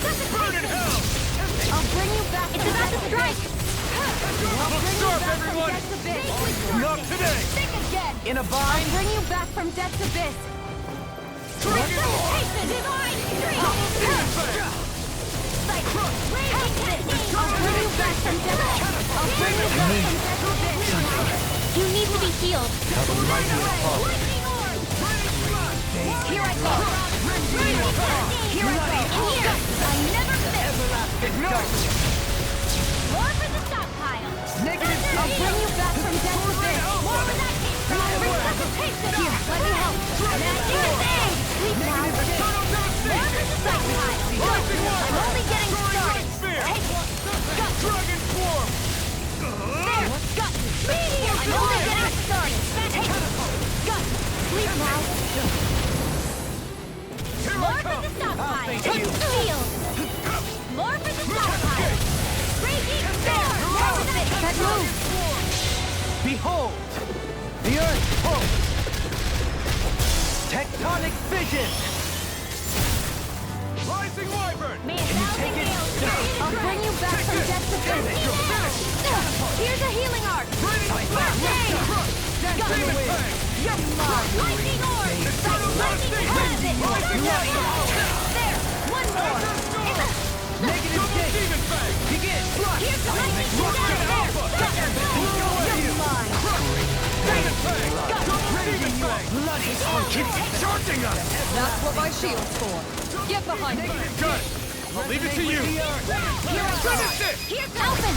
Burn in hell! I'll bring you back. It's about to strike. Look sharp, everyone! Not today! Think again. In a I'll bind? bring you back from death's abyss. Dragon War! Divine Double Demon Fang! I'll bring you back from death's abyss. I'll bring you back from death's abyss. You need to be healed. Here I go. Here I go. Here. I never miss. More for the stockpile. Negative. I'll bring you back from death's abyss. More when that case. Resuscitation. Here, let me help. Magic is aid. Sleep now. More for the stockpile. I'm only getting started. Hey, Dragon Swarm! there. Got you. I'm only getting started. Hey, got you. Sleep now. Here More I for come! the stockpile. thank Take you. the field. More for the stockpile. Raging storm. More for that move. Behold! The Earth pulse! Tectonic vision! Rising Wyvern! May a thousand take it? gales. I'll bring you back from death to death. Here's a healing arc. Demon Fang! You're mine. Lightning orb. Lightning has it. There. One more. Negative Double gate! Demon Fang! Begin! Here's the lightning. You're mine. Demon Fang! Double Demon Fang! Bloody Keep charging us! That's what my shield's for. Get behind me. Good! I'll leave it to you! Finish it! Here's Alvin.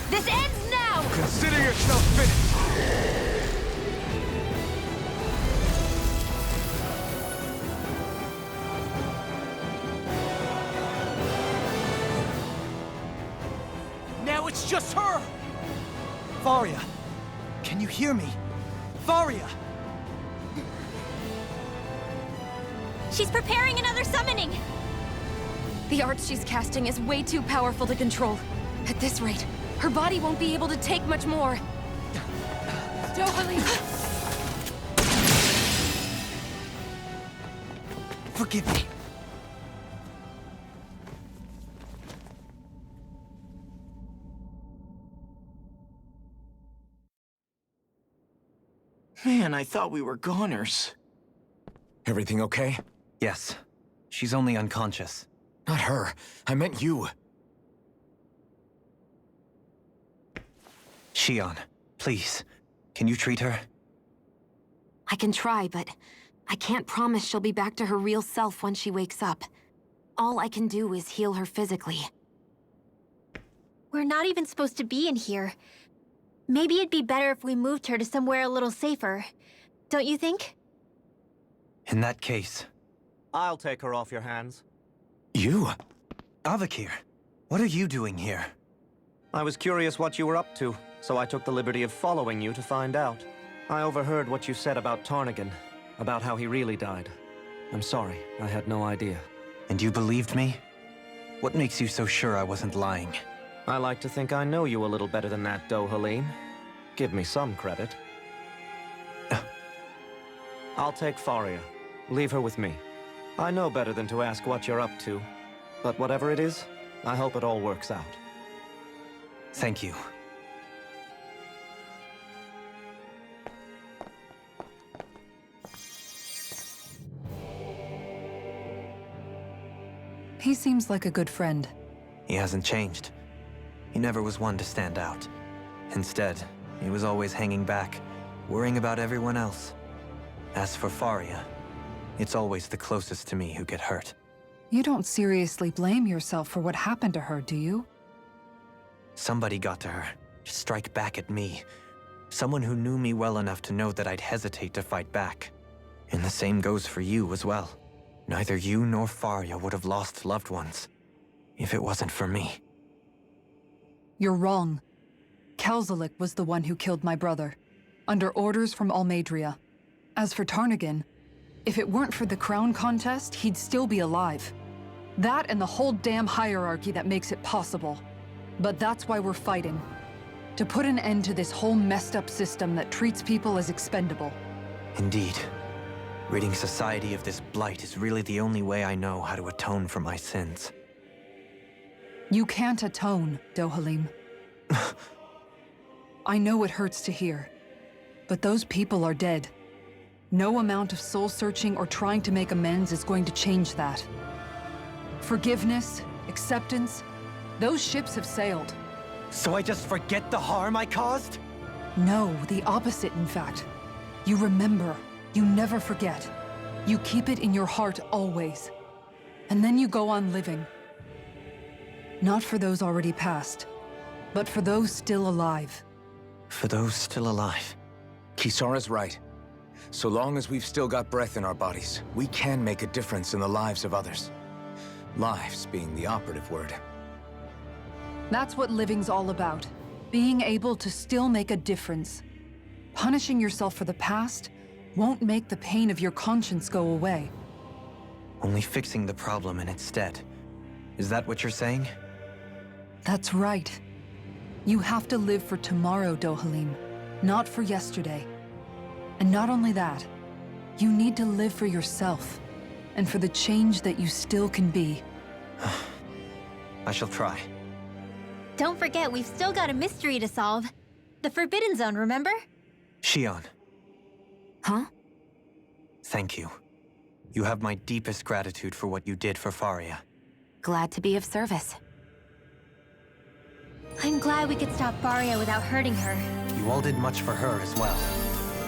This ends now. Consider yourself finished! Now it's just her! Varia! Can you hear me? Varia! She's preparing another summoning. The art she's casting is way too powerful to control. At this rate, her body won't be able to take much more. Dohalie! Forgive me. Man, I thought we were goners. Everything okay? Yes. She's only unconscious. Not her. I meant you. Shion, please. Can you treat her? I can try, but I can't promise she'll be back to her real self when she wakes up. All I can do is heal her physically. We're not even supposed to be in here. Maybe it'd be better if we moved her to somewhere a little safer. Don't you think? In that case... I'll take her off your hands. You? Avakir, what are you doing here? I was curious what you were up to, so I took the liberty of following you to find out. I overheard what you said about Tarnigan, about how he really died. I'm sorry, I had no idea. And you believed me? What makes you so sure I wasn't lying? I like to think I know you a little better than that, Dohalie. Give me some credit. I'll take Faria. Leave her with me. I know better than to ask what you're up to. But whatever it is, I hope it all works out. Thank you. He seems like a good friend. He hasn't changed. He never was one to stand out. Instead, he was always hanging back, worrying about everyone else. As for Faria, it's always the closest to me who get hurt. You don't seriously blame yourself for what happened to her, do you? Somebody got to her, to strike back at me. Someone who knew me well enough to know that I'd hesitate to fight back. And the same goes for you as well. Neither you nor Faria would have lost loved ones, if it wasn't for me. You're wrong. Kelzelik was the one who killed my brother, under orders from Almadria. As for Tarnigan, if it weren't for the crown contest, he'd still be alive. That and the whole damn hierarchy that makes it possible. But that's why we're fighting. To put an end to this whole messed up system that treats people as expendable. Indeed. Ridding society of this blight is really the only way I know how to atone for my sins. You can't atone, Dohalim. I know it hurts to hear, but those people are dead. No amount of soul-searching or trying to make amends is going to change that. Forgiveness, acceptance, those ships have sailed. So I just forget the harm I caused? No, the opposite, in fact. You remember. You never forget. You keep it in your heart always. And then you go on living. Not for those already past, but for those still alive. For those still alive. Kisara's right. So long as we've still got breath in our bodies, we can make a difference in the lives of others. Lives being the operative word. That's what living's all about. Being able to still make a difference. Punishing yourself for the past won't make the pain of your conscience go away. Only fixing the problem in its stead. Is that what you're saying? That's right. You have to live for tomorrow, Dohalim, not for yesterday. And not only that, you need to live for yourself, and for the change that you still can be. I shall try. Don't forget, we've still got a mystery to solve. The Forbidden Zone, remember? Shion, Huh? thank you. You have my deepest gratitude for what you did for Faria. Glad to be of service. I'm glad we could stop Faria without hurting her. You all did much for her as well.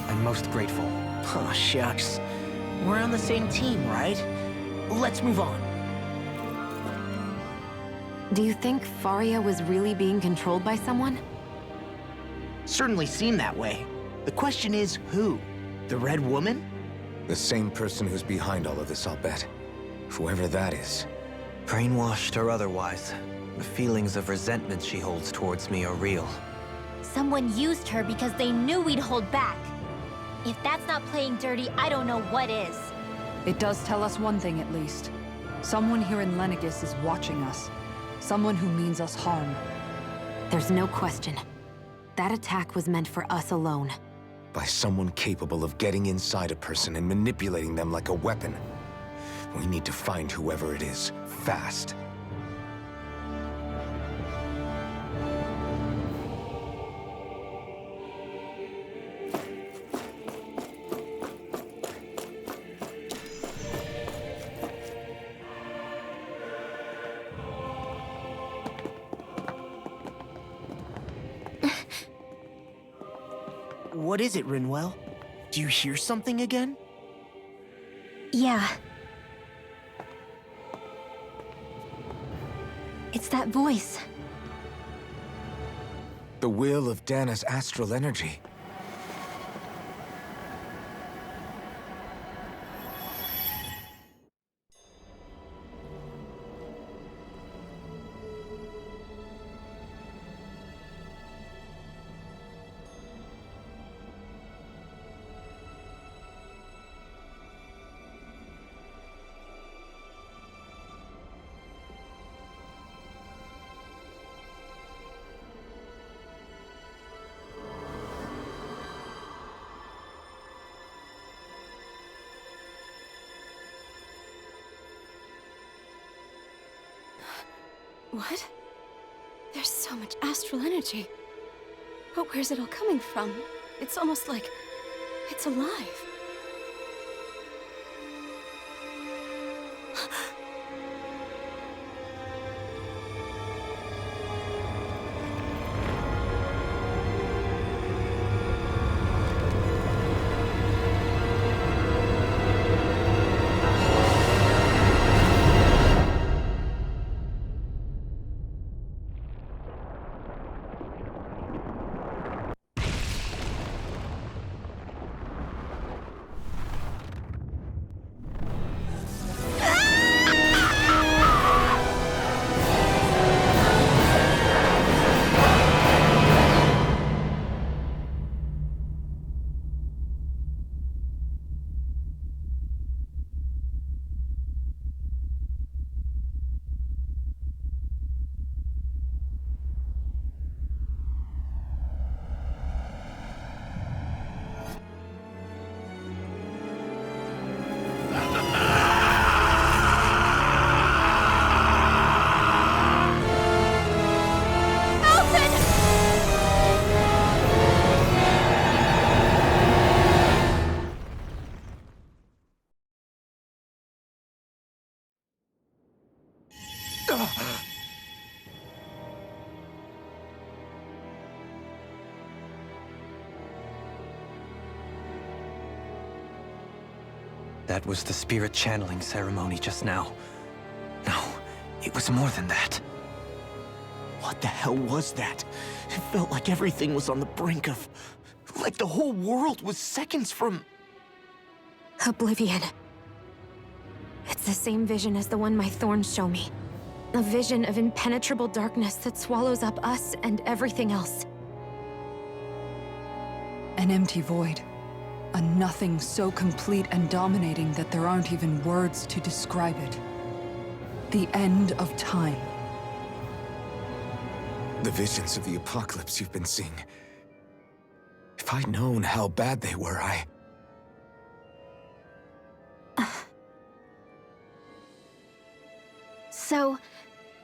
I'm most grateful. Oh, shucks. We're on the same team, right? Let's move on. Do you think Faria was really being controlled by someone? Certainly seem that way. The question is, who? The Red Woman? The same person who's behind all of this, I'll bet. Whoever that is. Brainwashed or otherwise, the feelings of resentment she holds towards me are real. Someone used her because they knew we'd hold back. If that's not playing dirty, I don't know what is. It does tell us one thing at least. Someone here in Lenegis is watching us. Someone who means us harm. There's no question. That attack was meant for us alone. By someone capable of getting inside a person and manipulating them like a weapon. We need to find whoever it is, fast. What is it, Rinwell? Do you hear something again? Yeah. It's that voice. The will of Dahna's astral energy. What? There's so much astral energy. But where's it all coming from? It's almost like it's alive. That was the spirit channeling ceremony just now. No, it was more than that. What the hell was that? It felt like everything was on the brink of... like the whole world was seconds from... Oblivion. It's the same vision as the one my thorns show me. A vision of impenetrable darkness that swallows up us and everything else. An empty void. A nothing so complete and dominating that there aren't even words to describe it. The end of time. The visions of the apocalypse you've been seeing. If I'd known how bad they were, So,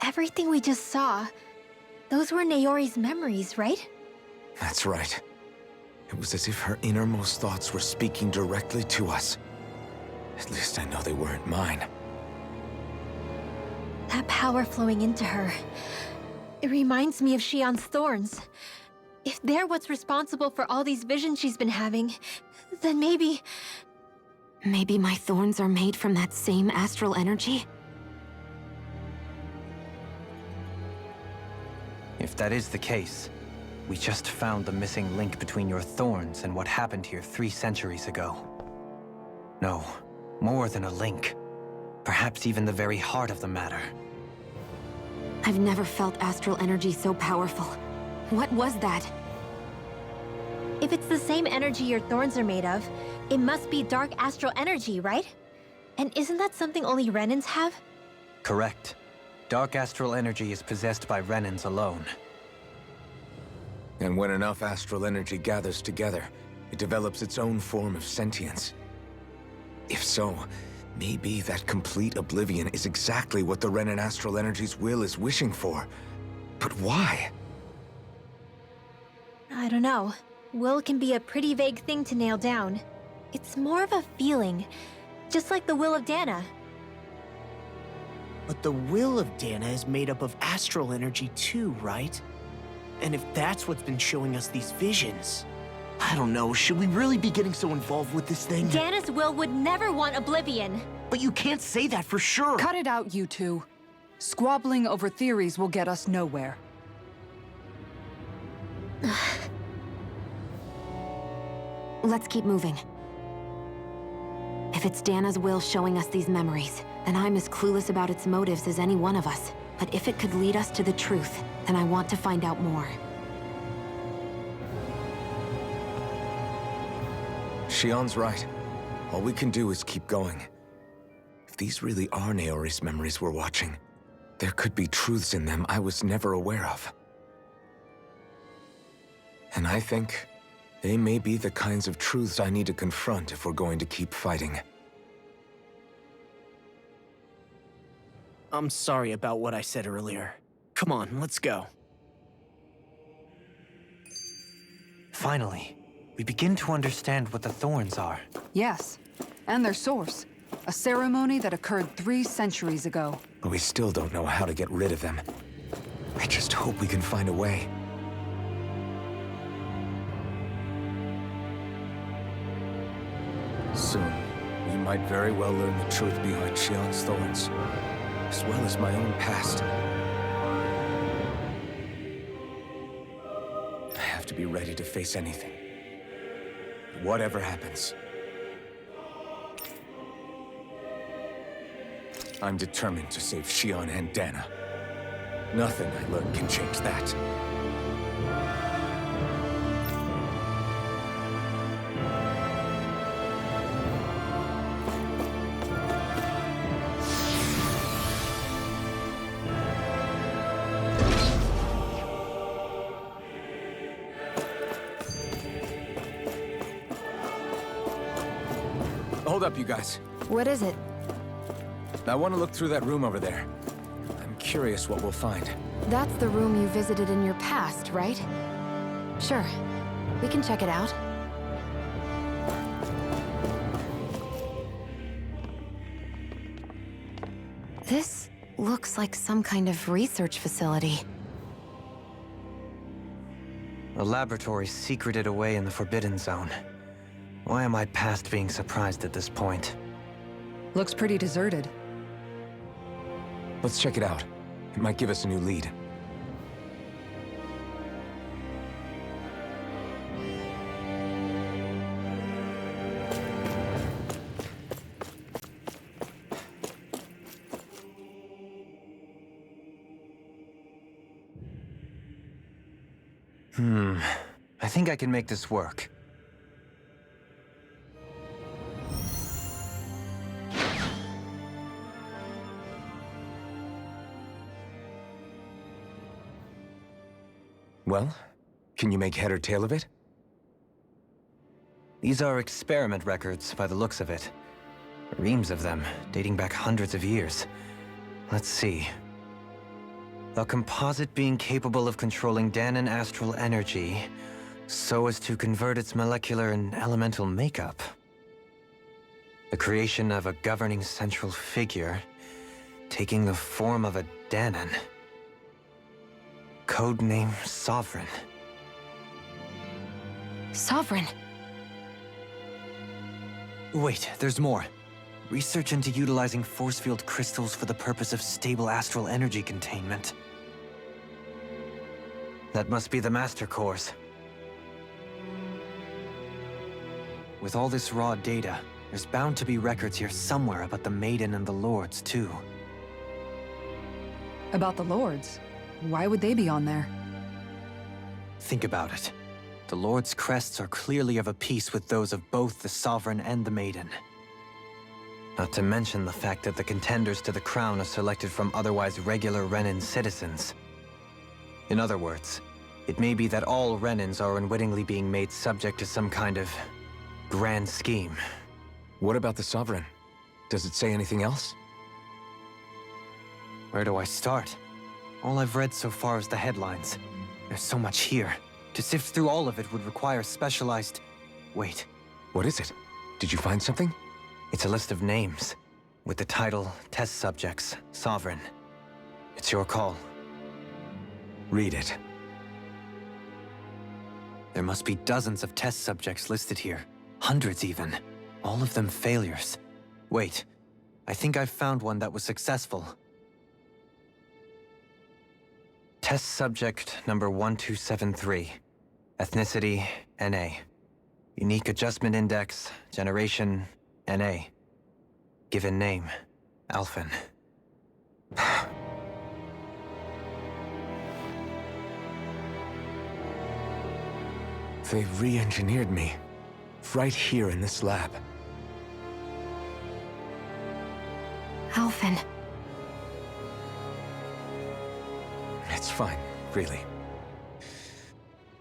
everything we just saw, those were Naori's memories, right? That's right. It was as if her innermost thoughts were speaking directly to us. At least I know they weren't mine. That power flowing into her, it reminds me of Shion's thorns. If they're what's responsible for all these visions she's been having, then maybe... Maybe my thorns are made from that same astral energy? If that is the case, we just found the missing link between your thorns and what happened here 3 centuries ago. No, more than a link. Perhaps even the very heart of the matter. I've never felt astral energy so powerful. What was that? If it's the same energy your thorns are made of, it must be dark astral energy, right? And isn't that something only Renans have? Correct. Dark astral energy is possessed by Renans alone. And when enough astral energy gathers together, it develops its own form of sentience. If so, maybe that complete oblivion is exactly what the Renan astral energy's will is wishing for. But why? I don't know. Will can be a pretty vague thing to nail down. It's more of a feeling, just like the will of Dahna. But the will of Dahna is made up of astral energy too, right? And if that's what's been showing us these visions... I don't know, should we really be getting so involved with this thing? Dahna's will would never want oblivion. But you can't say that for sure! Cut it out, you two. Squabbling over theories will get us nowhere. Let's keep moving. If it's Dahna's will showing us these memories, then I'm as clueless about its motives as any one of us. But if it could lead us to the truth, then I want to find out more. Shion's right. All we can do is keep going. If these really are Naori's memories we're watching, there could be truths in them I was never aware of. And I think they may be the kinds of truths I need to confront if we're going to keep fighting. I'm sorry about what I said earlier. Come on, let's go. Finally, we begin to understand what the thorns are. Yes, and their source. A ceremony that occurred 3 centuries ago. But we still don't know how to get rid of them. I just hope we can find a way. Soon, we might very well learn the truth behind Shion's thorns, as well as my own past. I have to be ready to face anything. Whatever happens. I'm determined to save Shion and Dahna. Nothing I learn can change that. Hold up, you guys. What is it? I want to look through that room over there. I'm curious what we'll find. That's the room you visited in your past, right? Sure. We can check it out. This looks like some kind of research facility. A laboratory secreted away in the Forbidden Zone. Why am I past being surprised at this point? Looks pretty deserted. Let's check it out. It might give us a new lead. I think I can make this work. Well, can you make head or tail of it? These are experiment records, by the looks of it. Reams of them, dating back hundreds of years. Let's see. A composite being capable of controlling Dahnan astral energy so as to convert its molecular and elemental makeup. The creation of a governing central figure, taking the form of a Dahnan. Codename Sovereign. Sovereign. Wait, there's more. Research into utilizing force field crystals for the purpose of stable astral energy containment. That must be the Master Cores. With all this raw data, there's bound to be records here somewhere about the Maiden and the Lords, too. About the Lords? Why would they be on there? Think about it. The Lord's crests are clearly of a piece with those of both the Sovereign and the Maiden. Not to mention the fact that the contenders to the crown are selected from otherwise regular Renan citizens. In other words, it may be that all Renans are unwittingly being made subject to some kind of grand scheme. What about the Sovereign? Does it say anything else? Where do I start? All I've read so far is the headlines. There's so much here. To sift through all of it would require specialized... Wait. What is it? Did you find something? It's a list of names, with the title, Test Subjects, Sovereign. It's your call. Read it. There must be dozens of test subjects listed here. Hundreds even. All of them failures. Wait, I think I've found one that was successful. Test subject number 1273. Ethnicity, NA. Unique adjustment index, generation, NA. Given name, Alphen. They re-engineered me. Right here in this lab. Alphen. It's fine, really.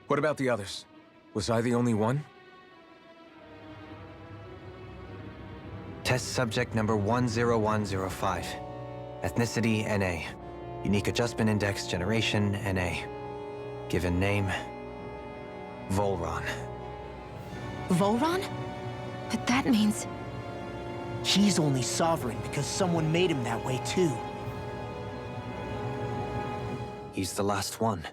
What about the others? Was I the only one? Test subject number 10105. Ethnicity, NA. Unique adjustment index, generation, NA. Given name, Volron. Volron? But that means... He's only Sovereign because someone made him that way too. He's the last one.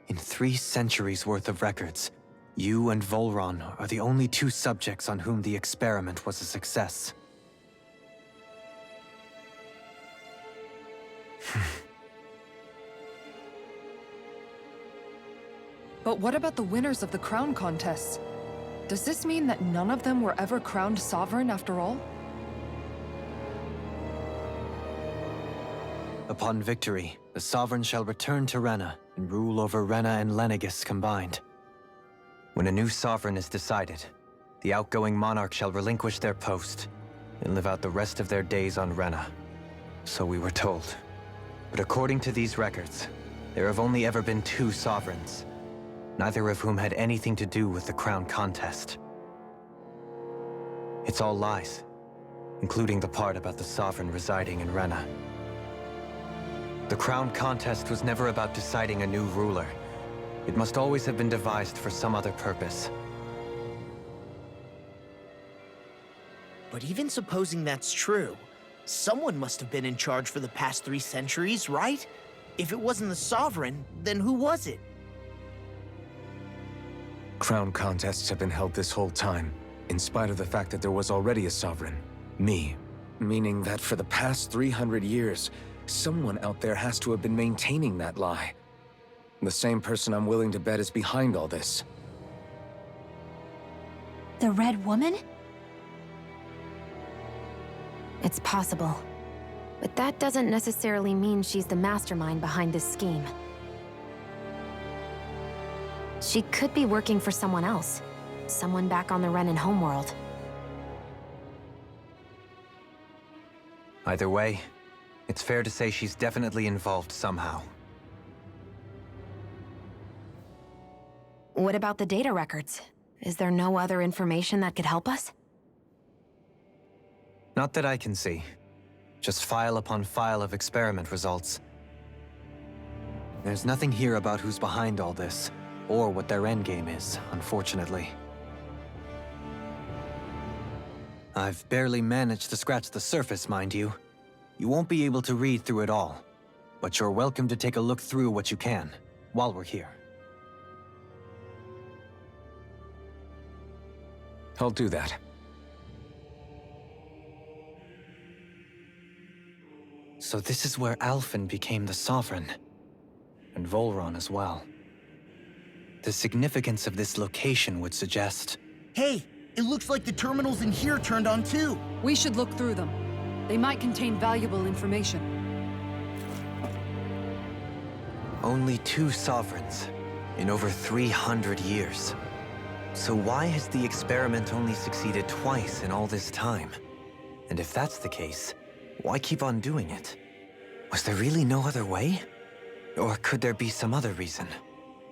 In 3 centuries worth of records, you and Volron are the only 2 subjects on whom the experiment was a success. But what about the winners of the crown contests? Does this mean that none of them were ever crowned Sovereign after all? Upon victory, the Sovereign shall return to Rena and rule over Rena and Lenegis combined. When a new Sovereign is decided, the outgoing monarch shall relinquish their post and live out the rest of their days on Rena. So we were told. But according to these records, there have only ever been 2 Sovereigns, neither of whom had anything to do with the crown contest. It's all lies, including the part about the Sovereign residing in Rena. The crown contest was never about deciding a new ruler. It must always have been devised for some other purpose. But even supposing that's true, someone must have been in charge for the past 3 centuries, right? If it wasn't the Sovereign, then who was it? Crown contests have been held this whole time, in spite of the fact that there was already a Sovereign. Me. Meaning that for the past 300 years, someone out there has to have been maintaining that lie. The same person I'm willing to bet is behind all this. The Red Woman? It's possible. But that doesn't necessarily mean she's the mastermind behind this scheme. She could be working for someone else. Someone back on the Renan homeworld. Either way, it's fair to say she's definitely involved somehow. What about the data records? Is there no other information that could help us? Not that I can see. Just file upon file of experiment results. There's nothing here about who's behind all this, or what their endgame is, unfortunately. I've barely managed to scratch the surface, mind you. You won't be able to read through it all, but you're welcome to take a look through what you can, while we're here. I'll do that. So this is where Alphen became the Sovereign, and Volron as well. The significance of this location would suggest... Hey, it looks like the terminals in here turned on too. We should look through them. They might contain valuable information. Only 2 Sovereigns in over 300 years. So why has the experiment only succeeded twice in all this time? And if that's the case, why keep on doing it? Was there really no other way? Or could there be some other reason?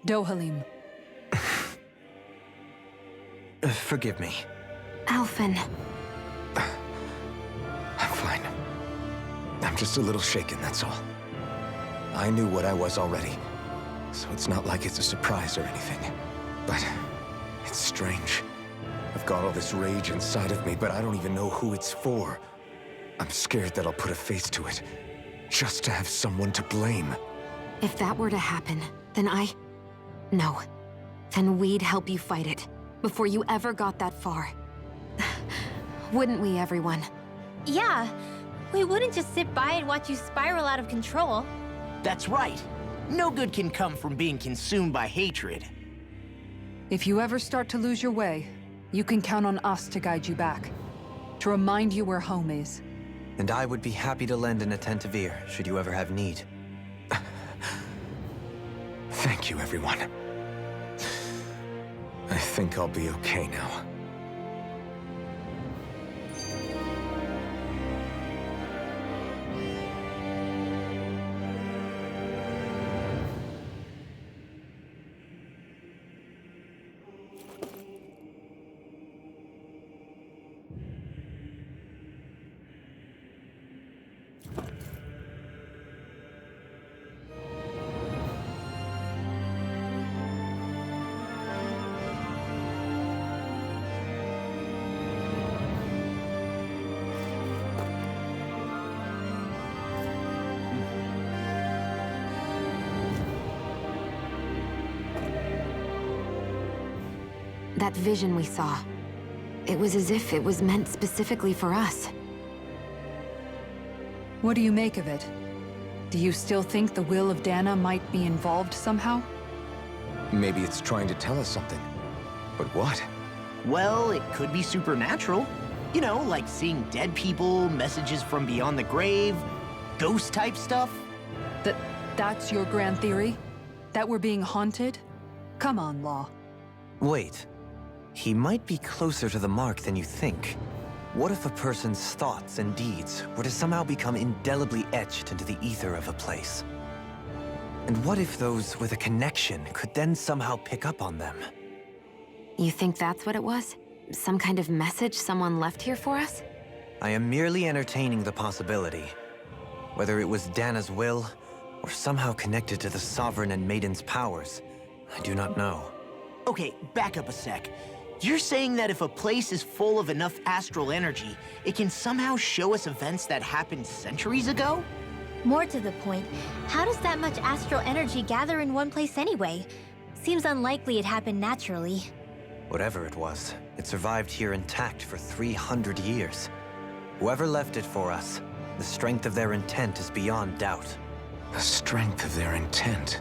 Dohalim. Forgive me. Alphen. I'm fine. I'm just a little shaken, that's all. I knew what I was already, so it's not like it's a surprise or anything. But it's strange. I've got all this rage inside of me, but I don't even know who it's for. I'm scared that I'll put a face to it, just to have someone to blame. If that were to happen, then No. Then we'd help you fight it, before you ever got that far. Wouldn't we, everyone? Yeah. We wouldn't just sit by and watch you spiral out of control. That's right. No good can come from being consumed by hatred. If you ever start to lose your way, you can count on us to guide you back. To remind you where home is. And I would be happy to lend an attentive ear, should you ever have need. Thank you, everyone. I think I'll be okay now. That vision we saw. It was as if it was meant specifically for us. What do you make of it? Do you still think the will of Dahna might be involved somehow? Maybe it's trying to tell us something. But what? Well, it could be supernatural. You know, like seeing dead people, messages from beyond the grave, ghost-type stuff. That's your grand theory? That we're being haunted? Come on, Law. Wait. He might be closer to the mark than you think. What if a person's thoughts and deeds were to somehow become indelibly etched into the ether of a place? And what if those with a connection could then somehow pick up on them? You think that's what it was? Some kind of message someone left here for us? I am merely entertaining the possibility. Whether it was Dahna's will, or somehow connected to the Sovereign and Maiden's powers, I do not know. Okay, back up a sec. You're saying that if a place is full of enough astral energy, it can somehow show us events that happened centuries ago? More to the point, how does that much astral energy gather in one place anyway? Seems unlikely it happened naturally. Whatever it was, it survived here intact for 300 years. Whoever left it for us, the strength of their intent is beyond doubt. The strength of their intent.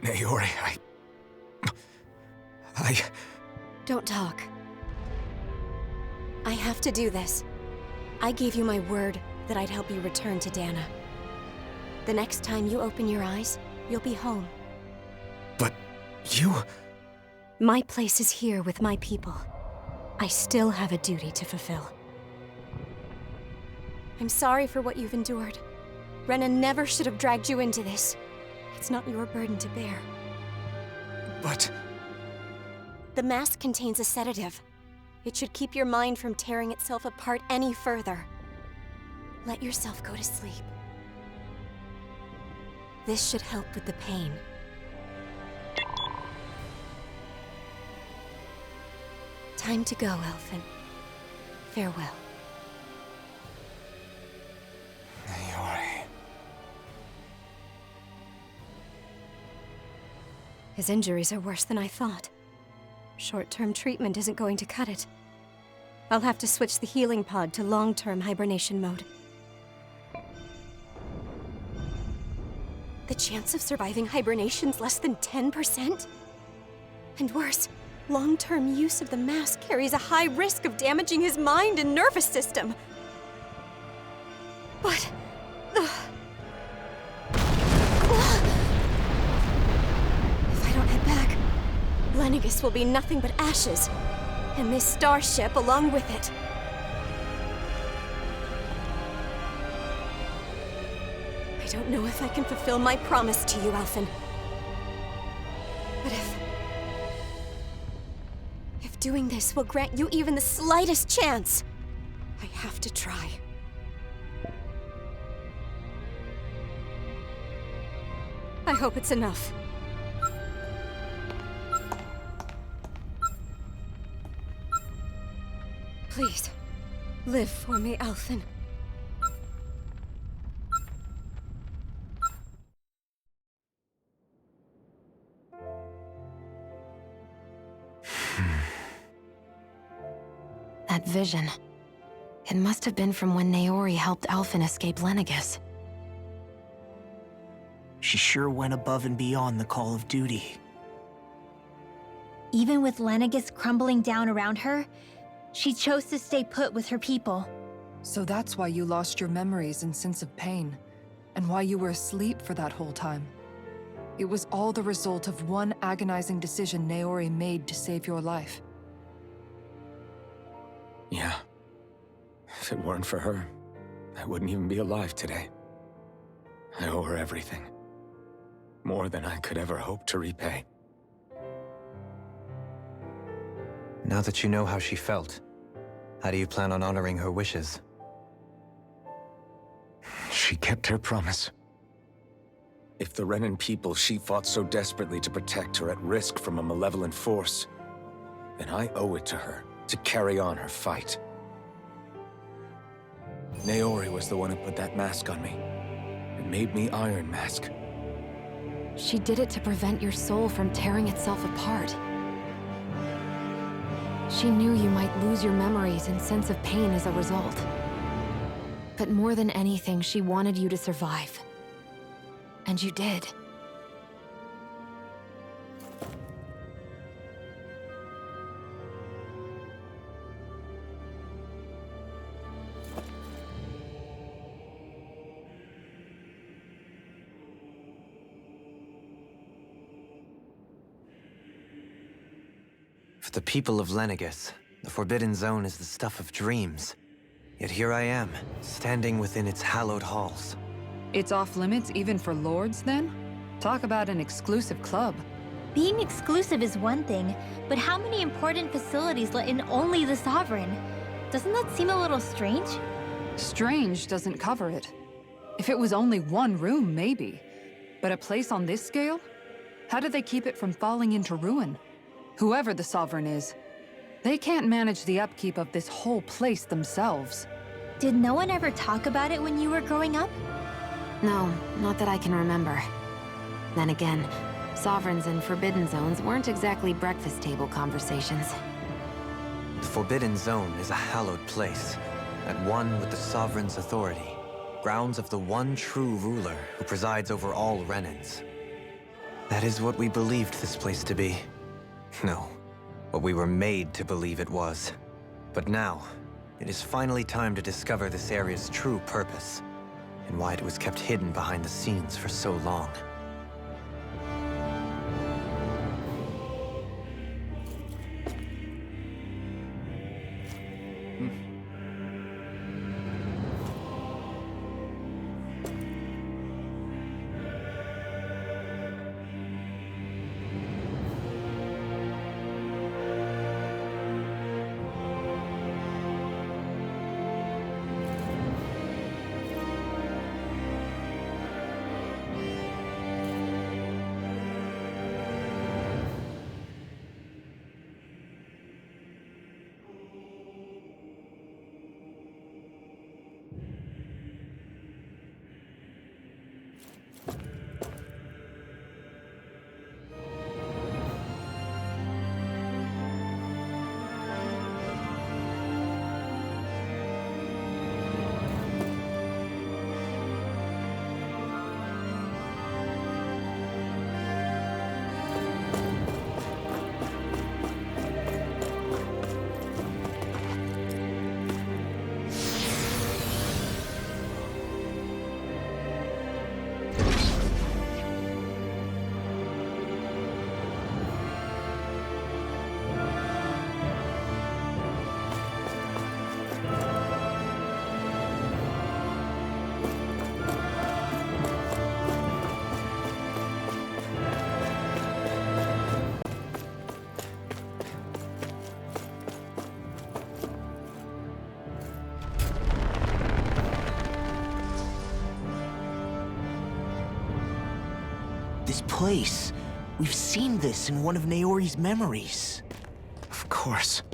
Naori, Don't talk. I have to do this. I gave you my word that I'd help you return to Dahna. The next time you open your eyes, you'll be home. But you... My place is here with my people. I still have a duty to fulfill. I'm sorry for what you've endured. Rena never should have dragged you into this. It's not your burden to bear. But... The mask contains a sedative. It should keep your mind from tearing itself apart any further. Let yourself go to sleep. This should help with the pain. Time to go, Elfin. Farewell. Naori... His injuries are worse than I thought. Short-term treatment isn't going to cut it. I'll have to switch the healing pod to long-term hibernation mode. The chance of surviving hibernation's less than 10%? And worse, long-term use of the mask carries a high risk of damaging his mind and nervous system. But... If I don't head back, Lenegis will be nothing but ashes, and this starship along with it. I don't know if I can fulfill my promise to you, Alphen. But if doing this will grant you even the slightest chance, I have to try. I hope it's enough. Please, live for me, Alphen. That vision. It must have been from when Naori helped Alphen escape Lenegis. She sure went above and beyond the call of duty. Even with Lenegis crumbling down around her, she chose to stay put with her people. So that's why you lost your memories and sense of pain, and why you were asleep for that whole time. It was all the result of one agonizing decision Naori made to save your life. Yeah. If it weren't for her, I wouldn't even be alive today. I owe her everything. More than I could ever hope to repay. Now that you know how she felt, how do you plan on honoring her wishes? She kept her promise. If the Renan people she fought so desperately to protect are at risk from a malevolent force, then I owe it to her to carry on her fight. Naori was the one who put that mask on me, and made me Iron Mask. She did it to prevent your soul from tearing itself apart. She knew you might lose your memories and sense of pain as a result. But more than anything, she wanted you to survive. And you did. For the people of Lenegus, the Forbidden Zone is the stuff of dreams. Yet here I am, standing within its hallowed halls. It's off limits even for lords, then? Talk about an exclusive club. Being exclusive is one thing, but how many important facilities let in only the Sovereign? Doesn't that seem a little strange? Strange doesn't cover it. If it was only one room, maybe. But a place on this scale? How do they keep it from falling into ruin? Whoever the Sovereign is, they can't manage the upkeep of this whole place themselves. Did no one ever talk about it when you were growing up? No, not that I can remember. Then again, Sovereigns and Forbidden Zones weren't exactly breakfast table conversations. The Forbidden Zone is a hallowed place, at one with the Sovereign's authority, grounds of the one true ruler who presides over all Renans. That is what we believed this place to be. No, what we were made to believe it was. But now, it is finally time to discover this area's true purpose, and why it was kept hidden behind the scenes for so long. This place. We've seen this in one of Naori's memories. Of course.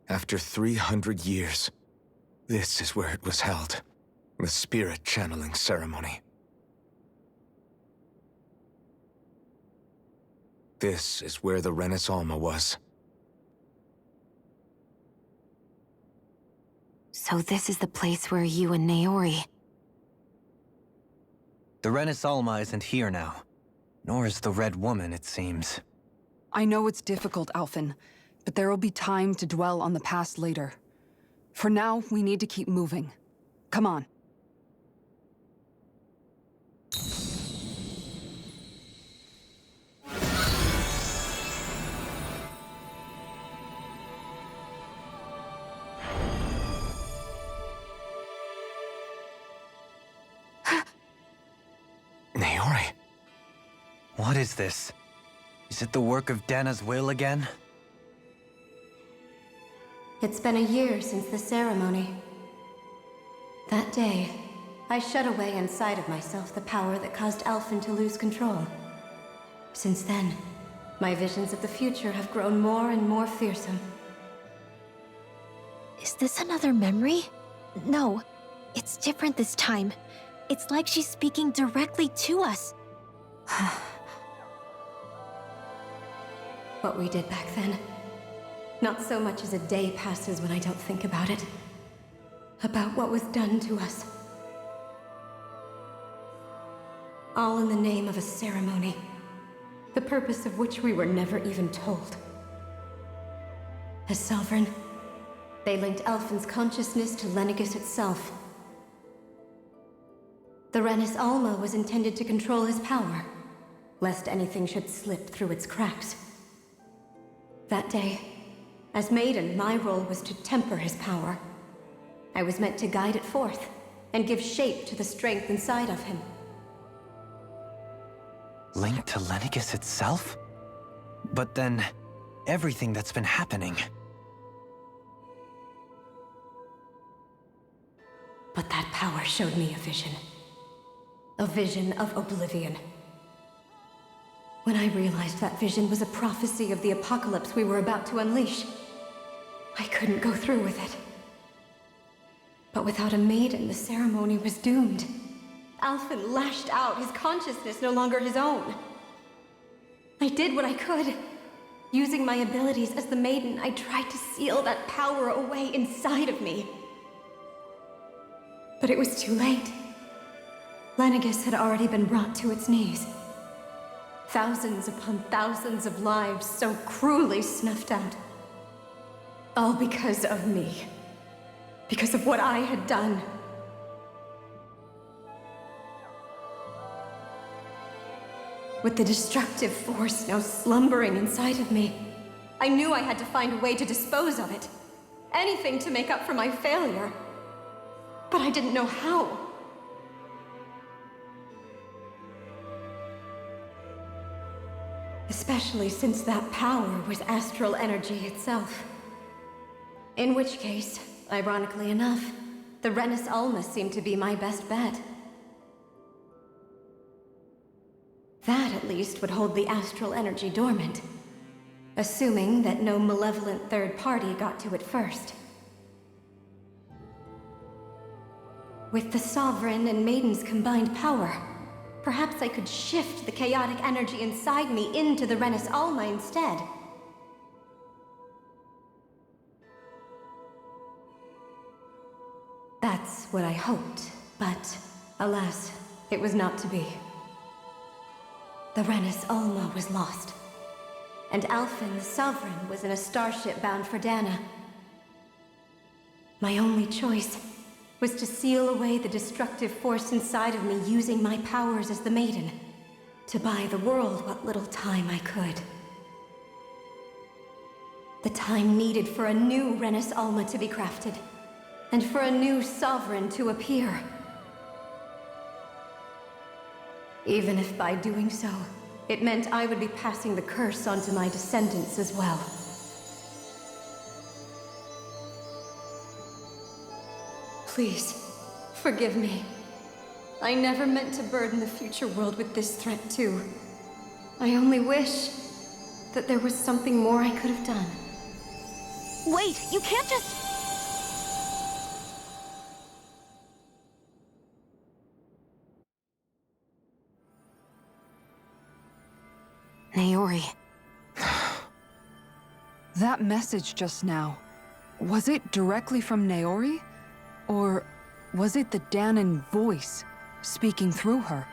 After 300 years, this is where it was held. The spirit channeling ceremony. This is where the Renis Alma was. So this is the place where you and Naori... The Renis Alma isn't here now. Nor is the Red Woman, it seems. I know it's difficult, Alphen, but there will be time to dwell on the past later. For now, we need to keep moving. Come on. Naori. What is this? Is it the work of Dahna's will again? It's been a year since the ceremony. That day, I shut away inside of myself the power that caused Alphen to lose control. Since then, my visions of the future have grown more and more fearsome. Is this another memory? No, it's different this time. It's like she's speaking directly to us. What we did back then. Not so much as a day passes when I don't think about it. About what was done to us. All in the name of a ceremony. The purpose of which we were never even told. As Sovereign, they linked Alphen's consciousness to Lenegis itself. The Renis Alma was intended to control his power, lest anything should slip through its cracks. That day, as Maiden, my role was to temper his power. I was meant to guide it forth, and give shape to the strength inside of him. Linked to Lenegis itself? But then, everything that's been happening... But that power showed me a vision. A vision of oblivion. When I realized that vision was a prophecy of the apocalypse we were about to unleash, I couldn't go through with it. But without a maiden, the ceremony was doomed. Alphen lashed out, his consciousness no longer his own. I did what I could. Using my abilities as the maiden, I tried to seal that power away inside of me. But it was too late. Lenegis had already been brought to its knees. Thousands upon thousands of lives so cruelly snuffed out. All because of me. Because of what I had done. With the destructive force now slumbering inside of me, I knew I had to find a way to dispose of it. Anything to make up for my failure. But I didn't know how. Especially since that power was astral energy itself. In which case, ironically enough, the Renis Alma seemed to be my best bet. That, at least, would hold the astral energy dormant. Assuming that no malevolent third party got to it first. With the Sovereign and Maiden's combined power, perhaps I could shift the chaotic energy inside me into the Renis Alma instead. That's what I hoped, but alas, it was not to be. The Renis Alma was lost, and Alphen, the Sovereign, was in a starship bound for Dahna. My only choice was to seal away the destructive force inside of me using my powers as the Maiden, to buy the world what little time I could. The time needed for a new Renis Alma to be crafted, and for a new Sovereign to appear. Even if by doing so, it meant I would be passing the curse onto my descendants as well. Please, forgive me. I never meant to burden the future world with this threat too. I only wish that there was something more I could have done. Wait, you can't just... Naori. That message just now, was it directly from Naori? Or was it the Dahnan voice speaking through her?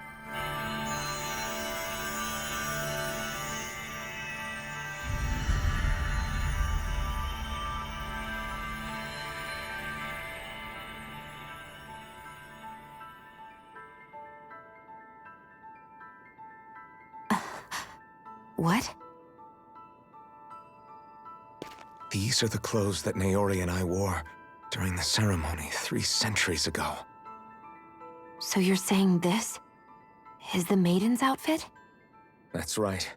What? These are the clothes that Naori and I wore during the ceremony 3 centuries ago. So you're saying this is the Maiden's outfit? That's right.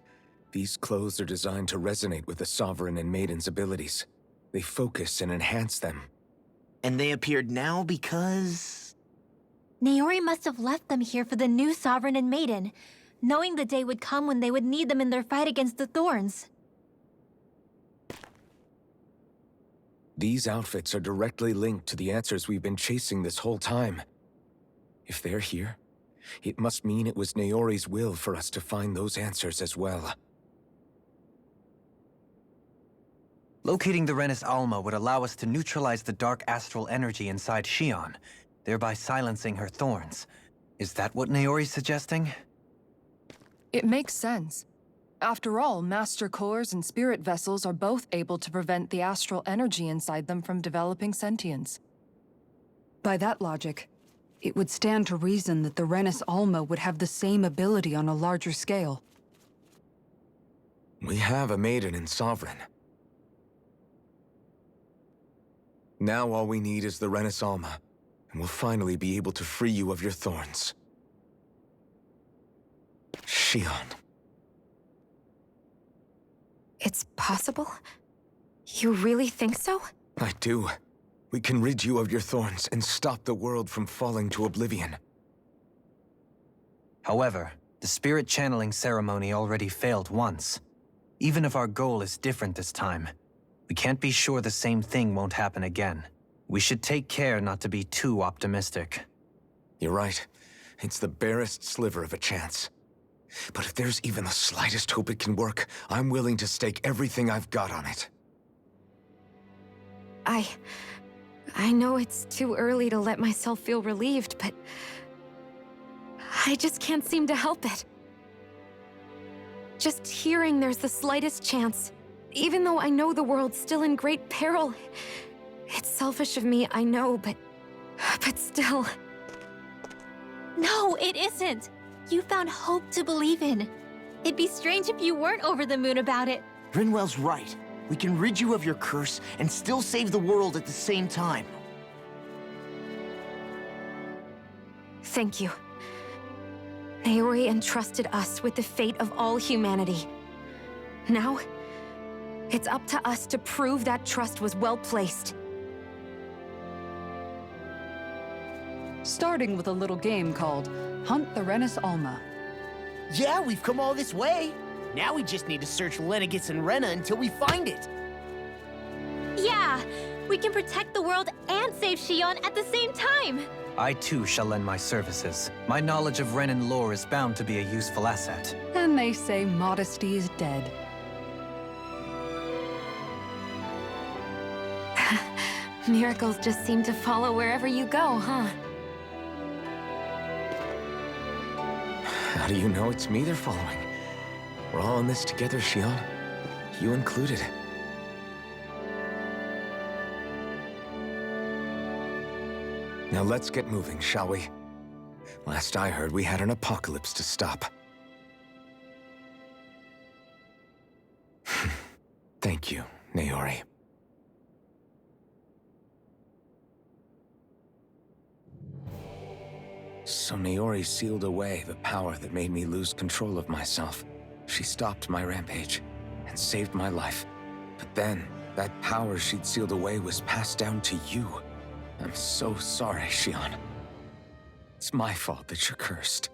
These clothes are designed to resonate with the Sovereign and Maiden's abilities. They focus and enhance them. And they appeared now because... Naori must have left them here for the new Sovereign and Maiden, knowing the day would come when they would need them in their fight against the Thorns. These outfits are directly linked to the answers we've been chasing this whole time. If they're here, it must mean it was Naori's will for us to find those answers as well. Locating the Renis Alma would allow us to neutralize the dark astral energy inside Xion, thereby silencing her thorns. Is that what Naori's suggesting? It makes sense. After all, Master Cores and Spirit Vessels are both able to prevent the astral energy inside them from developing sentience. By that logic, it would stand to reason that the Renis Alma would have the same ability on a larger scale. We have a Maiden in Sovereign. Now all we need is the Renis Alma, and we'll finally be able to free you of your thorns. Xion. It's possible? You really think so? I do. We can rid you of your thorns and stop the world from falling to oblivion. However, the spirit channeling ceremony already failed once. Even if our goal is different this time, we can't be sure the same thing won't happen again. We should take care not to be too optimistic. You're right. It's the barest sliver of a chance. But if there's even the slightest hope it can work, I'm willing to stake everything I've got on it. I know it's too early to let myself feel relieved, but I just can't seem to help it. Just hearing there's the slightest chance, even though I know the world's still in great peril. It's selfish of me, I know, but still. No, it isn't! You found hope to believe in. It'd be strange if you weren't over the moon about it. Rinwell's right. We can rid you of your curse and still save the world at the same time. Thank you. Naori entrusted us with the fate of all humanity. Now, it's up to us to prove that trust was well placed. Starting with a little game called Hunt the Renis Alma. Yeah, we've come all this way. Now we just need to search Lenegis and Rena until we find it. Yeah! We can protect the world and save Xion at the same time! I too shall lend my services. My knowledge of Renan lore is bound to be a useful asset. And they say modesty is dead. Miracles just seem to follow wherever you go, huh? How do you know it's me they're following? We're all in this together, Xion. You included. Now let's get moving, shall we? Last I heard, we had an apocalypse to stop. Thank you, Naori. So Naori sealed away the power that made me lose control of myself. She stopped my rampage and saved my life. But then, that power she'd sealed away was passed down to you. I'm so sorry, Xion. It's my fault that you're cursed.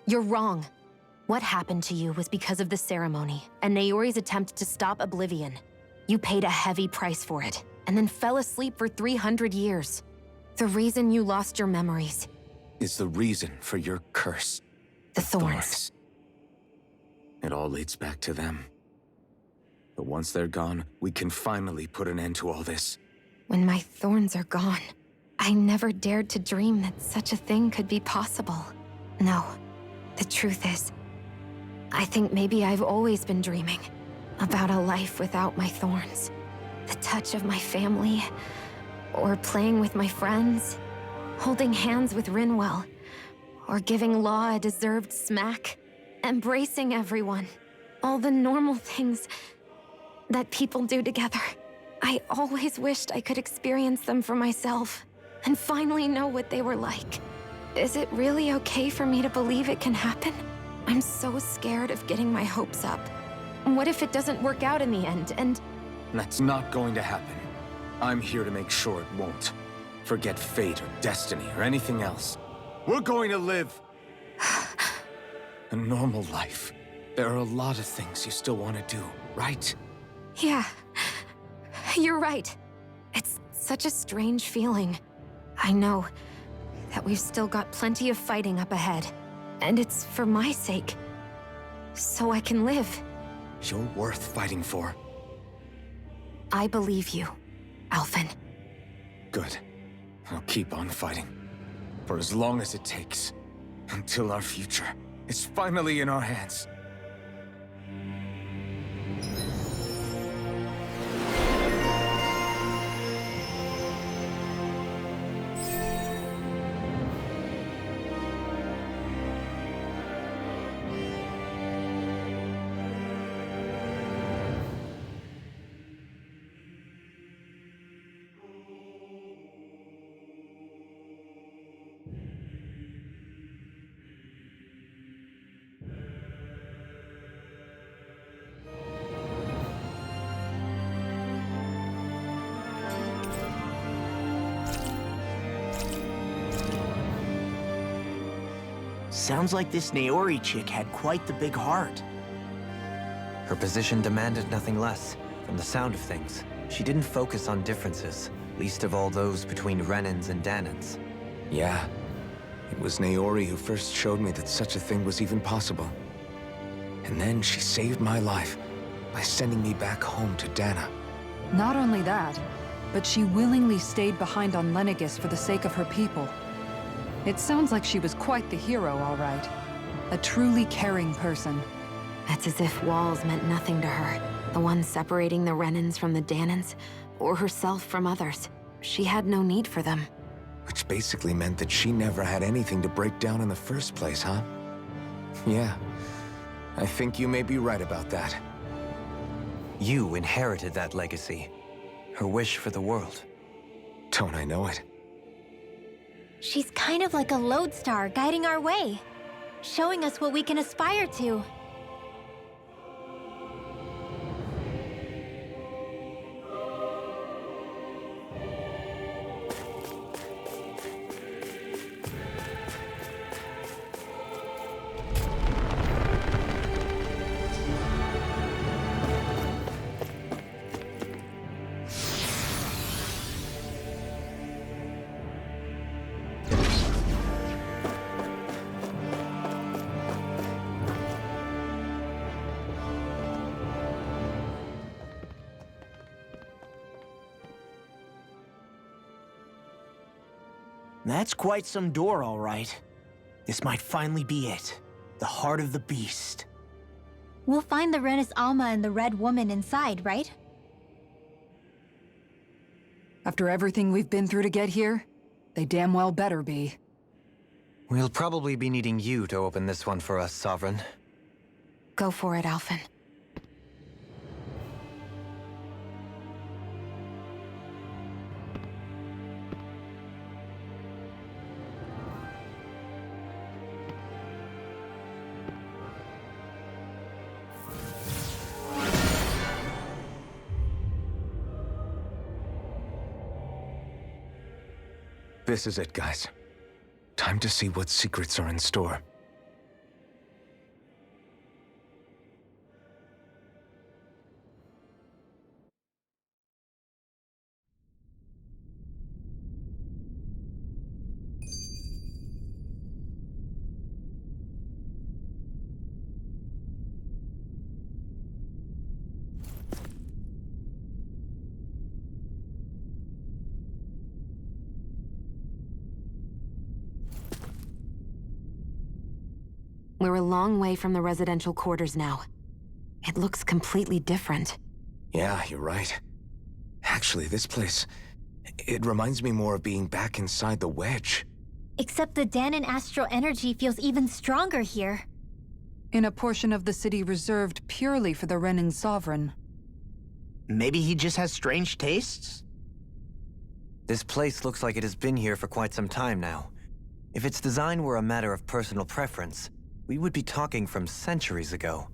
You're wrong. What happened to you was because of the ceremony and Naori's attempt to stop oblivion. You paid a heavy price for it, and then fell asleep for 300 years. The reason you lost your memories is the reason for your curse. The thorns. It all leads back to them. But once they're gone, we can finally put an end to all this. When my thorns are gone, I never dared to dream that such a thing could be possible. No, the truth is, I think maybe I've always been dreaming about a life without my thorns. The touch of my family, or playing with my friends, holding hands with Rinwell, or giving Law a deserved smack, embracing everyone. All the normal things that people do together. I always wished I could experience them for myself, and finally know what they were like. Is it really okay for me to believe it can happen? I'm so scared of getting my hopes up. What if it doesn't work out in the end, and... That's not going to happen. I'm here to make sure it won't. Forget fate or destiny or anything else. We're going to live a normal life. There are a lot of things you still want to do, right? Yeah, you're right. It's such a strange feeling. I know that we've still got plenty of fighting up ahead. And it's for my sake. So I can live. You're worth fighting for. I believe you, Alphen. Good. I'll keep on fighting. For as long as it takes. Until our future is finally in our hands. Sounds like this Naori chick had quite the big heart. Her position demanded nothing less. From the sound of things, she didn't focus on differences, least of all those between Renans and Dahnans. Yeah. It was Naori who first showed me that such a thing was even possible. And then she saved my life by sending me back home to Dahna. Not only that, but she willingly stayed behind on Lenegis for the sake of her people. It sounds like she was quite the hero, all right. A truly caring person. It's as if walls meant nothing to her. The ones separating the Renans from the Dahnans, or herself from others. She had no need for them. Which basically meant that she never had anything to break down in the first place, huh? Yeah. I think you may be right about that. You inherited that legacy. Her wish for the world. Don't I know it? She's kind of like a lodestar guiding our way, showing us what we can aspire to. That's quite some door, all right. This might finally be it. The heart of the beast. We'll find the Renis Alma and the Red Woman inside, right? After everything we've been through to get here, they damn well better be. We'll probably be needing you to open this one for us, Sovereign. Go for it, Alphen. This is it, guys. Time to see what secrets are in store. We're a long way from the residential quarters now. It looks completely different. Yeah, you're right. Actually, this place... it reminds me more of being back inside the Wedge. Except the Dahnan astral energy feels even stronger here. In a portion of the city reserved purely for the Renan Sovereign. Maybe he just has strange tastes? This place looks like it has been here for quite some time now. If its design were a matter of personal preference, we would be talking from centuries ago.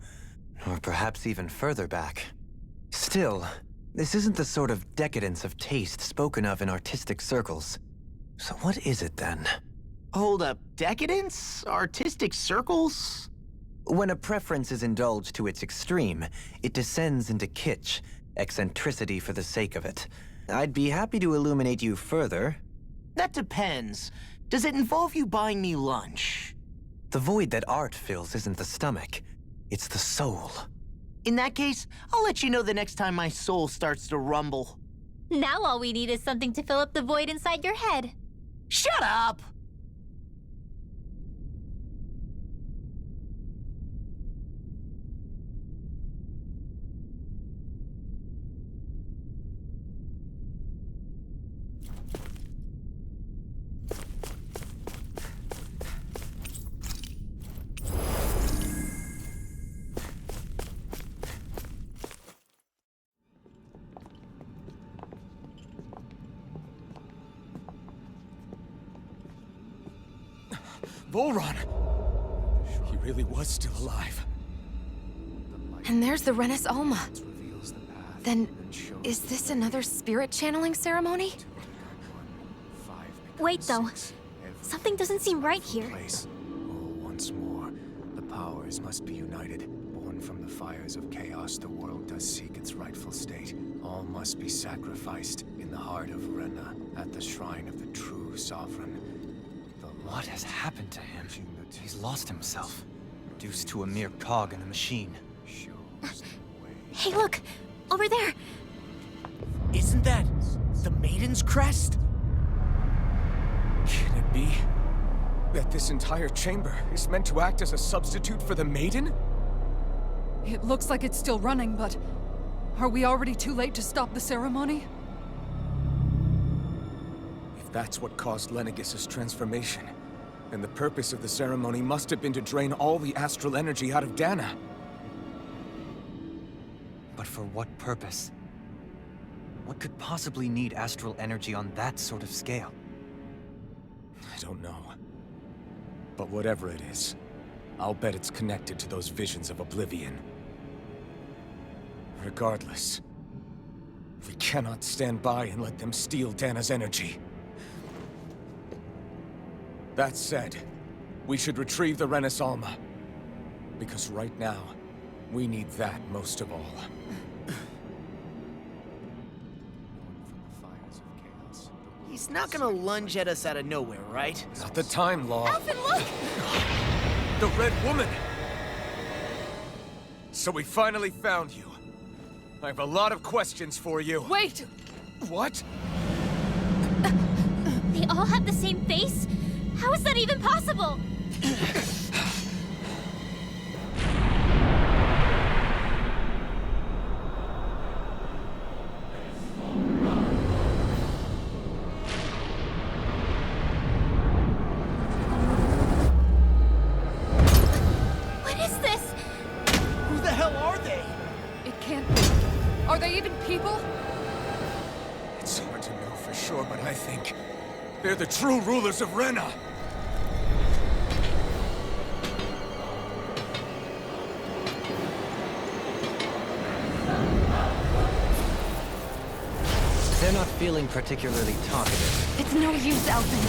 Or perhaps even further back. Still, This isn't the sort of decadence of taste spoken of in artistic circles. So what is it then? Hold up, decadence? Artistic circles? When a preference is indulged to its extreme, it descends into kitsch, eccentricity for the sake of it. I'd be happy to illuminate you further. That depends. Does it involve you buying me lunch? The void that art fills isn't the stomach, it's the soul. In that case, I'll let you know the next time my soul starts to rumble. Now all we need is something to fill up the void inside your head. Shut up! Volron! He really was still alive. And there's the Rena's Alma. Then, is this another spirit channeling ceremony? Wait, though. Something doesn't seem right here. Once more, the powers must be united. Born from the fires of chaos, the world does seek its rightful state. All must be sacrificed in the heart of Rena, at the shrine of the true Sovereign. What has happened to him? He's lost himself, reduced to a mere cog in a machine. Hey, look! Over there! Isn't that the Maiden's crest? Can it be that this entire chamber is meant to act as a substitute for the Maiden? It looks like it's still running, but are we already too late to stop the ceremony? If that's what caused Lenegis' transformation, then the purpose of the ceremony must have been to drain all the astral energy out of Dahna. But for what purpose? What could possibly need astral energy on that sort of scale? I don't know. But whatever it is, I'll bet it's connected to those visions of oblivion. Regardless, we cannot stand by and let them steal Dahna's energy. That said, we should retrieve the Rena's Alma. Because right now, we need that most of all. He's not gonna lunge at us out of nowhere, right? Not the time, Law. Alphen, look! The Red Woman! So we finally found you. I have a lot of questions for you. Wait! What? They all have the same face? How is that even possible? What is this? Who the hell are they? It can't be. Are they even people? It's hard to know for sure, but I think they're the true rulers of Rena. They're not feeling particularly talkative. It's no use, Alphen.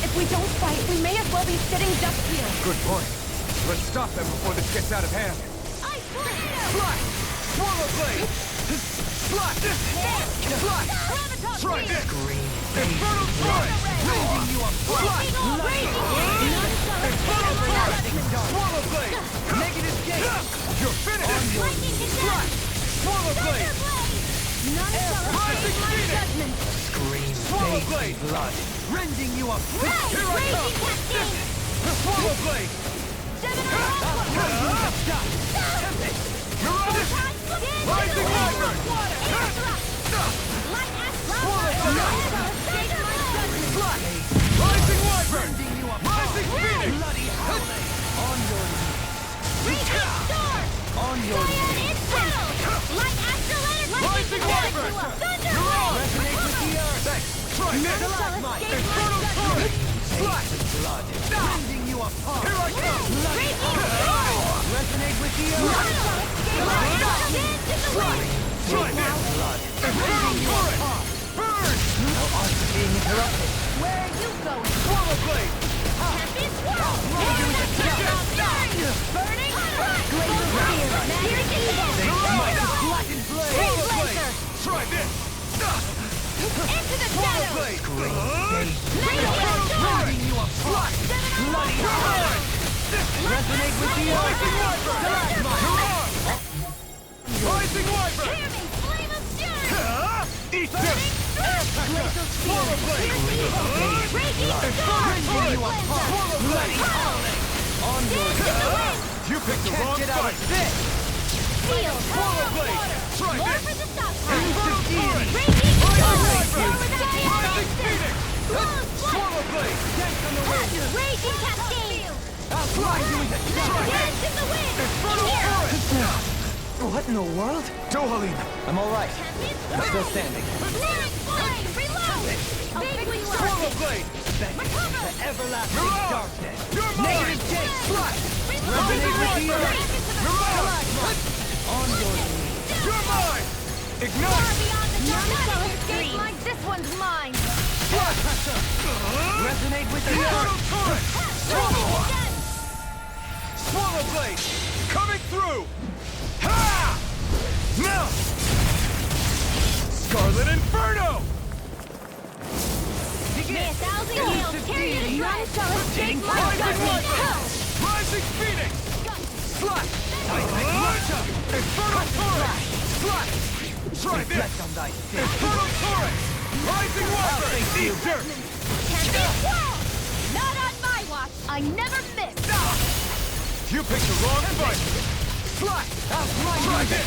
If we don't fight, we may as well be sitting ducks here. Good point. Let's stop them before this gets out of hand. Ice tornado! Fly! Swallow blade! Fly! Fly! Try this! Infernal strike! Raising you up! Fly! Infernal strike! Swallow blade! Negative gate! You're finished! Fly! Swallow blade! None shall escape my judgment. Scream, Swallow blade! blood. Rending you up! Here I come! Swallow blade! You're on it! Rising Wyvern! Rising Wyvern! Rising Phoenix! On your knees. On your knees. Rising Wyvern! You're on! Resonate with the earth. Thanks! Try this! Infernal Torrent! Flash! Blood. Rending you apart. Here I come! Resonate with the earth. Try this! Blood. Where are you going? Swallow blade! Champion swirl! Burning strike! Glacial spear! Piercing blade! Blackened blade! Tree blazer! Try this! Into the shadows! Blade! Radiant You are flush! Bloody hard! Resonate with the Rising Wyvern! Rising Wyvern! Hear me! Flame of fury! Eat this! Glacial spear! Swallow blade! Raging storm! Swallow blade! On your wind! You picked the wrong fight! Steel! Swallow blade! Try More this! for the stockpile! Elusive deity! Raging storm! Wyvern! More with the Rising Phoenix! Close Swallow blade! Raging cascade! I'll fly you into Dance in the wind! Infernal Torrent! What in the world? Dohalim! I'm all right. Champion I'm still standing. Clearing flame! Reload! Big wing Swallow blade! Recover! Everlasting Mirage! darkness. You're mine! Flash! Resonate with the earth! Mirage! On your knees. You're mine! Far Ignite! beyond the None dark shall escape escape like this one's mine! Flash! Resonate with the Infernal earth. Torrent! Swallow! Again! Swallow blade! Coming through! Ha! Now! Scarlet Inferno! May a thousand gales tear you to None shreds! shall escape my Rising judgment! Wyvern! Rising Phoenix! Slash! Infernal Torrent! Slash! Try this! Reflect on thy sin. Infernal Torrent! Rising Wyvern! Eat dirt! Champion swirl! Not on my watch! I never miss! You picked the wrong fight! Slash! Try this!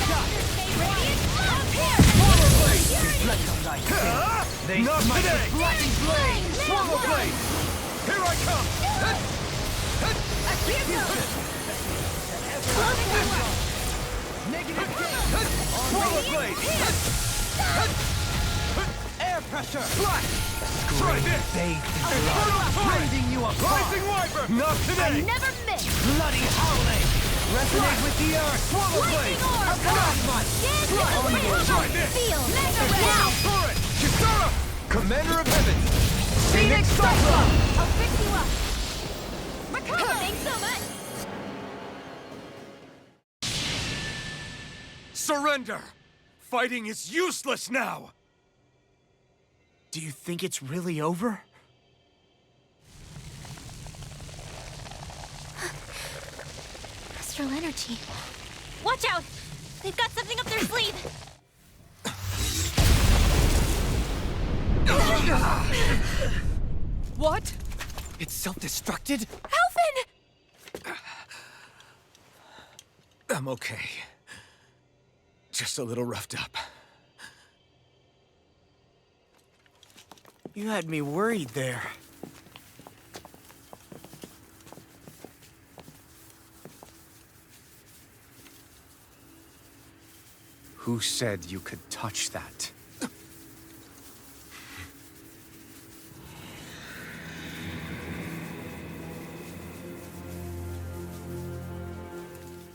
Radiant up here! Swallow blade! Reflect on thy sin. They Not smite today! with blackened blade. Swallow blade! Here I come! Swallow blade! Air pressure. Slash! Try this! Bathed in blood. Infernal Torrent! Rending you apart. Rising Wyvern! Not I today! never miss! Bloody howling. Resonate with the earth. Swallow blade! Lightning orb! Dance in the wind! Try this! Feel! Mega Infernal ray! Torrent! Kisara! Commander of Heaven! Phoenix Cyclone! I'll fix you up! Recover! Thanks so much! Surrender! Fighting is useless now! Do you think it's really over? Astral energy. Watch out! They've got something up their sleeve! What? It's self-destructed? Alphen! I'm okay. Just a little roughed up. You had me worried there. Who said you could touch that?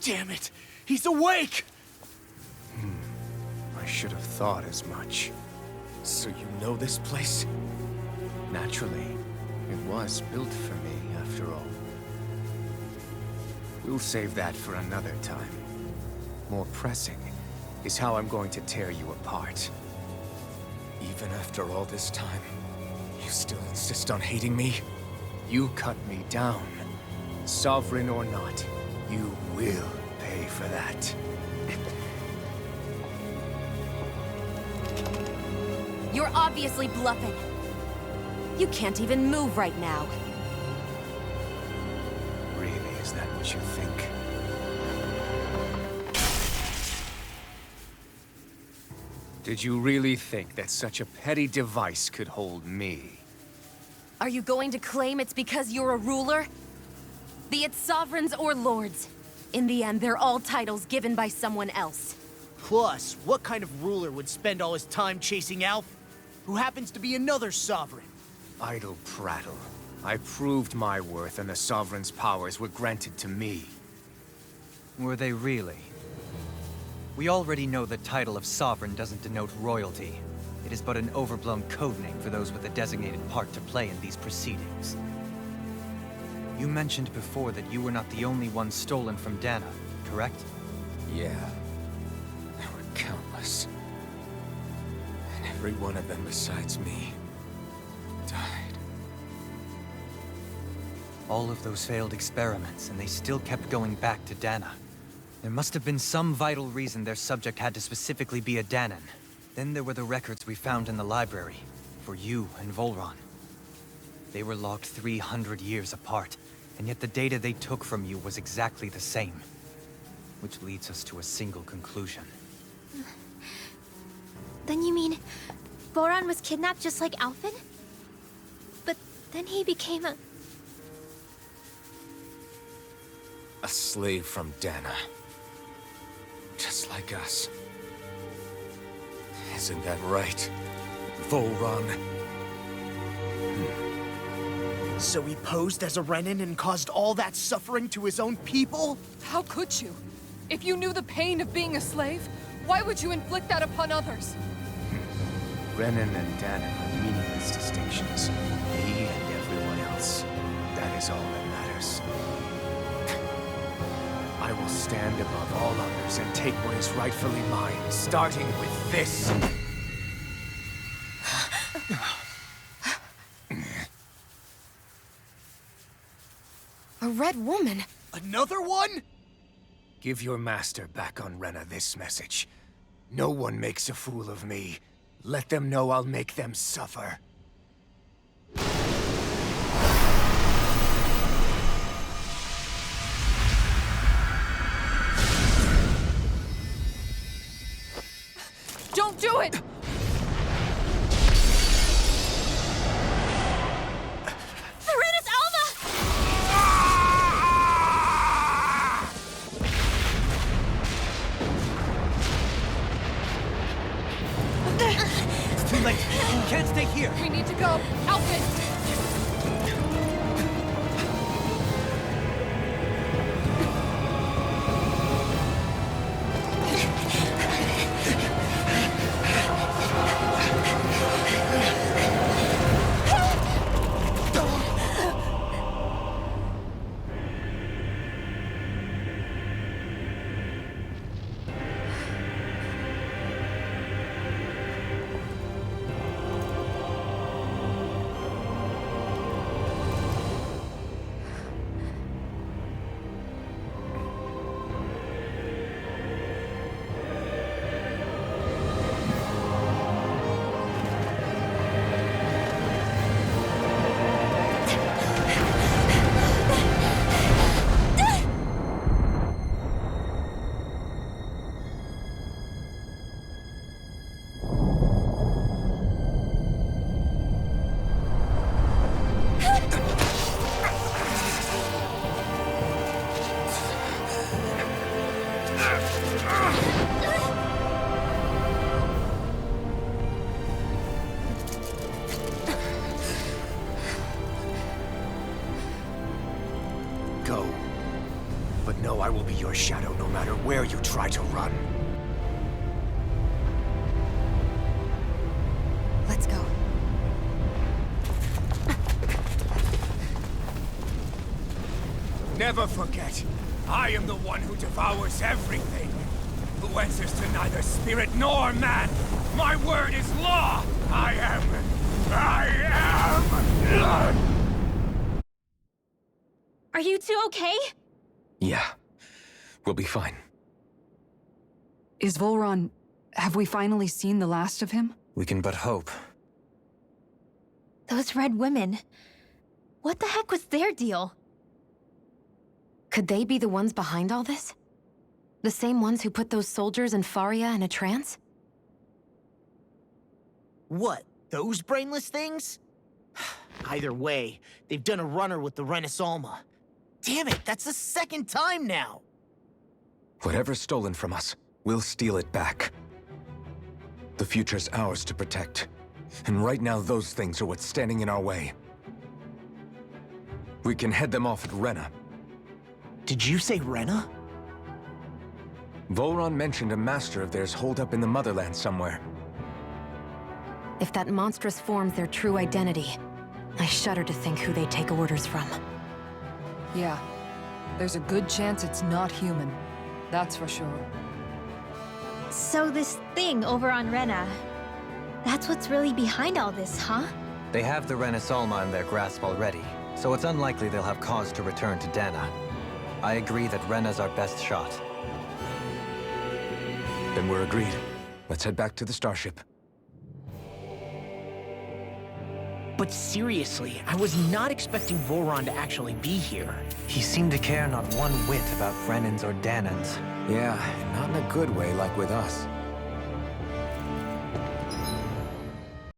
Damn it! He's awake! I should have thought as much. So you know this place? Naturally, it was built for me, after all. We'll save that for another time. More pressing is how I'm going to tear you apart. Even after all this time, you still insist on hating me? You cut me down. Sovereign or not, you will pay for that. You're obviously bluffing. You can't even move right now. Really, is that what you think? Did you really think that such a petty device could hold me? Are you going to claim it's because you're a ruler? Be it sovereigns or lords. In the end, they're all titles given by someone else. Plus, what kind of ruler would spend all his time chasing Alf, who happens to be another sovereign? Idle prattle. I proved my worth and the Sovereign's powers were granted to me. Were they really? We already know the title of Sovereign doesn't denote royalty. It is but an overblown codename for those with a designated part to play in these proceedings. You mentioned before that you were not the only one stolen from Dahna, correct? Yeah. There were countless. And every one of them besides me died. All of those failed experiments, and they still kept going back to Dahna. There must have been some vital reason their subject had to specifically be a Dahnan. Then there were the records we found in the library, for you and Volron. They were logged 300 years apart, and yet the data they took from you was exactly the same. Which leads us to a single conclusion. Then you mean Voron was kidnapped just like Alphen? But then he became a slave from Dahna. Just like us. Isn't that right, Volron? So he posed as a Renan and caused all that suffering to his own people? How could you? If you knew the pain of being a slave, why would you inflict that upon others? Renan and Dahna are meaningless distinctions. Me and everyone else. That is all that matters. I will stand above all others and take what is rightfully mine, starting with this. A red woman? Another one? Give your master back on Rena this message. No one makes a fool of me. Let them know I'll make them suffer. Don't do it! Serenus Alma! It's too late. You can't stay here. We need to go. Alphen! Go. But know I will be your shadow no matter where you try to run. Let's go. Never forget, I am the one who devours everything. Who answers to neither spirit nor man. My word is law. I am. Are you two okay? Yeah. We'll be fine. Is Volron... have we finally seen the last of him? We can but hope. Those red women. What the heck was their deal? Could they be the ones behind all this? The same ones who put those soldiers in Faria in a trance? What, those brainless things? Either way, they've done a runner with the Renus Alma. Damn it, that's the second time now! Whatever's stolen from us, we'll steal it back. The future's ours to protect. And right now, those things are what's standing in our way. We can head them off at Rena. Did you say Rena? Volron mentioned a master of theirs holed up in the motherland somewhere. If that monstrous form's their true identity, I shudder to think who they take orders from. Yeah. There's a good chance it's not human. That's for sure. So this thing over on Rena, that's what's really behind all this, huh? They have the Rena Salma in their grasp already, so it's unlikely they'll have cause to return to Dahna. I agree that Rena's our best shot. Then we're agreed. Let's head back to the starship. But seriously, I was not expecting Voron to actually be here. He seemed to care not one whit about Renans or Dahnans. Yeah, not in a good way like with us.